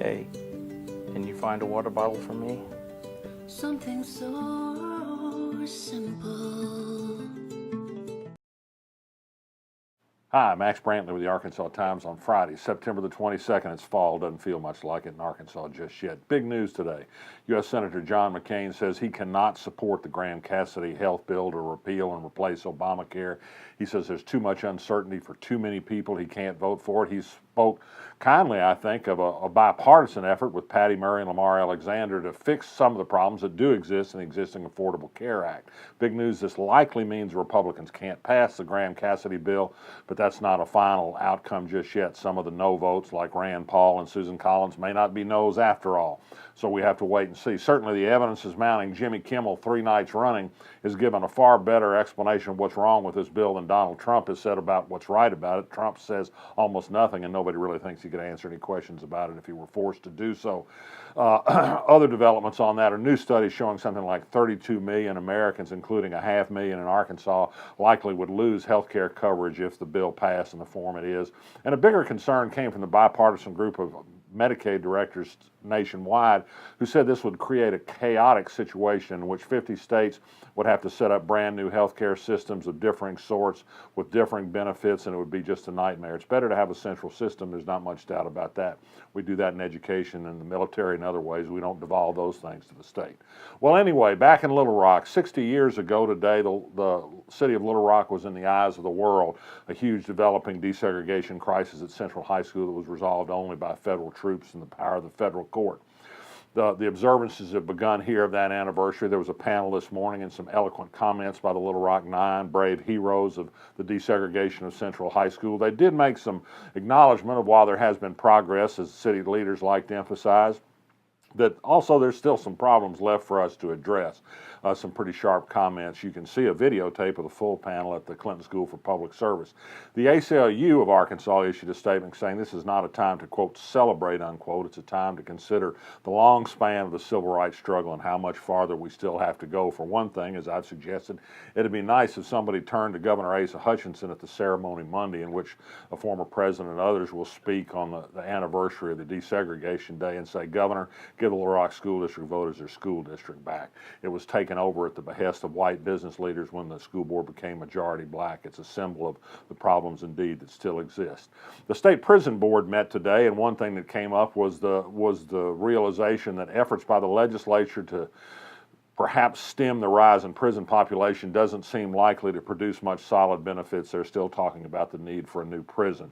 Hey, can you find a water bottle for me? Something so simple. Hi, Max Brantley with the Arkansas Times on Friday, September the 22nd. It's fall. Doesn't feel much like it in Arkansas just yet. Big news today. U.S. Senator John McCain says he cannot support the Graham-Cassidy health bill to repeal and replace Obamacare. He says there's too much uncertainty for too many people. He can't vote for it. He spoke kindly, I think, of a bipartisan effort with Patty Murray and Lamar Alexander to fix some of the problems that do exist in the existing Affordable Care Act. Big news, this likely means Republicans can't pass the Graham-Cassidy bill, but that's not a final outcome just yet. Some of the no votes, like Rand Paul and Susan Collins, may not be no's after all. So we have to wait and see. Certainly the evidence is mounting. Jimmy Kimmel, 3 nights running, has given a far better explanation of what's wrong with this bill than Donald Trump has said about what's right about it. Trump says almost nothing, and nobody really thinks he could answer any questions about it if he were forced to do so. Other developments on that are new studies showing something like 32 million Americans, including 500,000 in Arkansas, likely would lose health care coverage if the bill passed in the form it is. And a bigger concern came from the bipartisan group of Medicaid directors nationwide who said this would create a chaotic situation in which 50 states would have to set up brand new healthcare systems of differing sorts with differing benefits, and it would be just a nightmare. It's better to have a central system. There's not much doubt about that. We do that in education and the military and other ways. We don't devolve those things to the state. Well, anyway, back in Little Rock, 60 years ago today, the city of Little Rock was in the eyes of the world. A huge developing desegregation crisis at Central High School that was resolved only by federal troops and the power of the federal court. The observances have begun here of that anniversary. There was a panel this morning and some eloquent comments by the Little Rock Nine, brave heroes of the desegregation of Central High School. They did make some acknowledgement of while there has been progress, as city leaders like to emphasize, that also there's still some problems left for us to address. Some pretty sharp comments. You can see a videotape of the full panel at the Clinton School for Public Service. The ACLU of Arkansas issued a statement saying this is not a time to, quote, celebrate, unquote. It's a time to consider the long span of the civil rights struggle and how much farther we still have to go. For one thing, as I've suggested, it'd be nice if somebody turned to Governor Asa Hutchinson at the ceremony Monday, in which a former president and others will speak on the anniversary of the desegregation day, and say, Governor, give the Little Rock School District voters their school district back. It was taken over at the behest of white business leaders when the school board became majority black. It's a symbol of the problems indeed that still exist. The state prison board met today, and one thing that came up was the realization that efforts by the legislature to perhaps stem the rise in prison population doesn't seem likely to produce much solid benefits. They're still talking about the need for a new prison.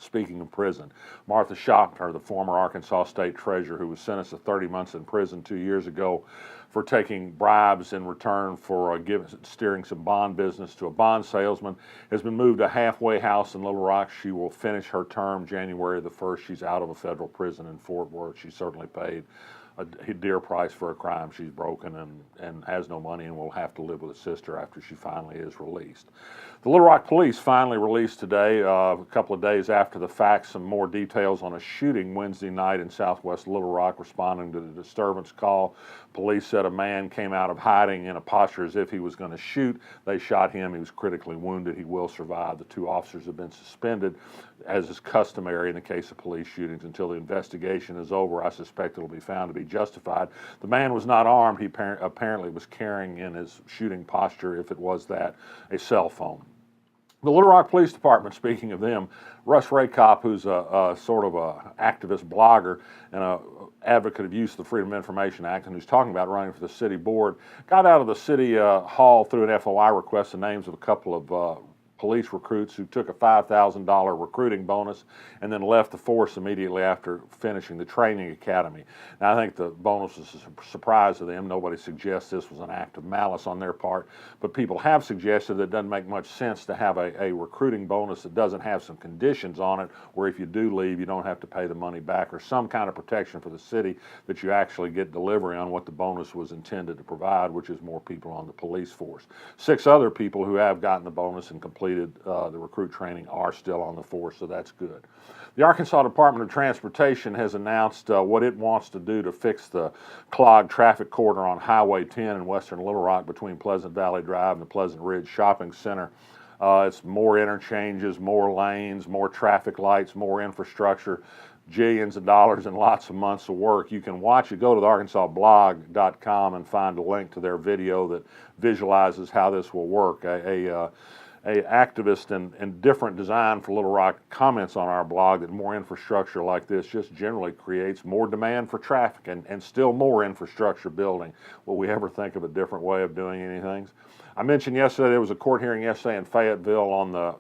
Speaking of prison, Martha Shoffner, the former Arkansas state treasurer who was sentenced to 30 months in prison 2 years ago for taking bribes in return for steering some bond business to a bond salesman, has been moved to a halfway house in Little Rock. She will finish her term January the 1st. She's out of a federal prison in Fort Worth. She certainly paid a dear price for a crime. She's broken and has no money and will have to live with a sister after she finally is released. The Little Rock Police finally released today, a couple of days after the fact, some more details on a shooting Wednesday night in southwest Little Rock, responding to the disturbance call. Police said a man came out of hiding in a posture as if he was going to shoot. They shot him. He was critically wounded. He will survive. The 2 officers have been suspended, as is customary in the case of police shootings, until the investigation is over. I suspect it'll be found to be justified. The man was not armed. He apparently was carrying in his shooting posture, if it was that, a cell phone. The Little Rock Police Department, speaking of them, Russ Raycop, who's a sort of a activist blogger and a advocate of use of the Freedom of Information Act, and who's talking about running for the city board, got out of the city hall through an FOI request the names of a couple of police recruits who took a $5,000 recruiting bonus and then left the force immediately after finishing the training academy. Now, I think the bonus was a surprise to them. Nobody suggests this was an act of malice on their part, but people have suggested that it doesn't make much sense to have a recruiting bonus that doesn't have some conditions on it, where if you do leave, you don't have to pay the money back, or some kind of protection for the city that you actually get delivery on what the bonus was intended to provide, which is more people on the police force. 6 other people who have gotten the bonus and completed the recruit training are still on the force, so that's good. The Arkansas Department of Transportation has announced what it wants to do to fix the clogged traffic corridor on Highway 10 in western Little Rock between Pleasant Valley Drive and the Pleasant Ridge Shopping Center. It's more interchanges, more lanes, more traffic lights, more infrastructure. jillions of dollars and lots of months of work. You can watch it. Go to the arkansasblog.com and find a link to their video that visualizes how this will work. A activist and different design for Little Rock comments on our blog that more infrastructure like this just generally creates more demand for traffic and still more infrastructure building. Will we ever think of a different way of doing anything? I mentioned yesterday there was a court hearing yesterday in Fayetteville on the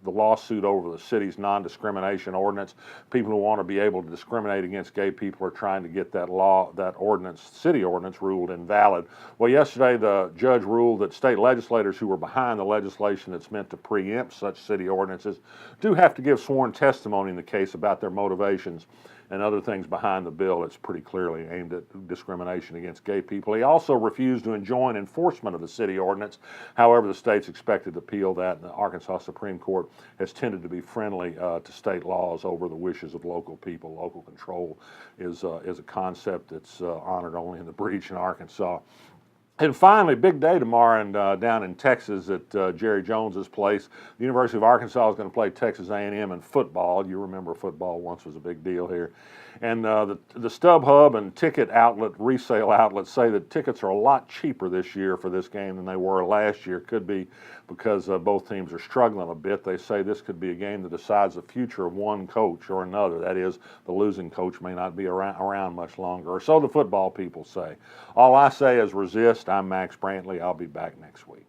lawsuit over the city's non-discrimination ordinance. People who want to be able to discriminate against gay people are trying to get that ordinance, city ordinance, ruled invalid. Well, yesterday the judge ruled that state legislators who were behind the legislation that's meant to preempt such city ordinances do have to give sworn testimony in the case about their motivations and other things behind the bill. It's pretty clearly aimed at discrimination against gay people. He also refused to enjoin enforcement of the city ordinance. However, the state's expected to appeal that, and the Arkansas Supreme Court has tended to be friendly to state laws over the wishes of local people. Local control is a concept that's honored only in the breach in Arkansas. And finally, big day tomorrow down in Texas at Jerry Jones's place. The University of Arkansas is going to play Texas A&M in football. You remember football once was a big deal here. And the StubHub and ticket outlet, resale outlets say that tickets are a lot cheaper this year for this game than they were last year. Could be because both teams are struggling a bit. They say this could be a game that decides the future of one coach or another. That is, the losing coach may not be around much longer, or so the football people say. All I say is resist. I'm Max Brantley. I'll be back next week.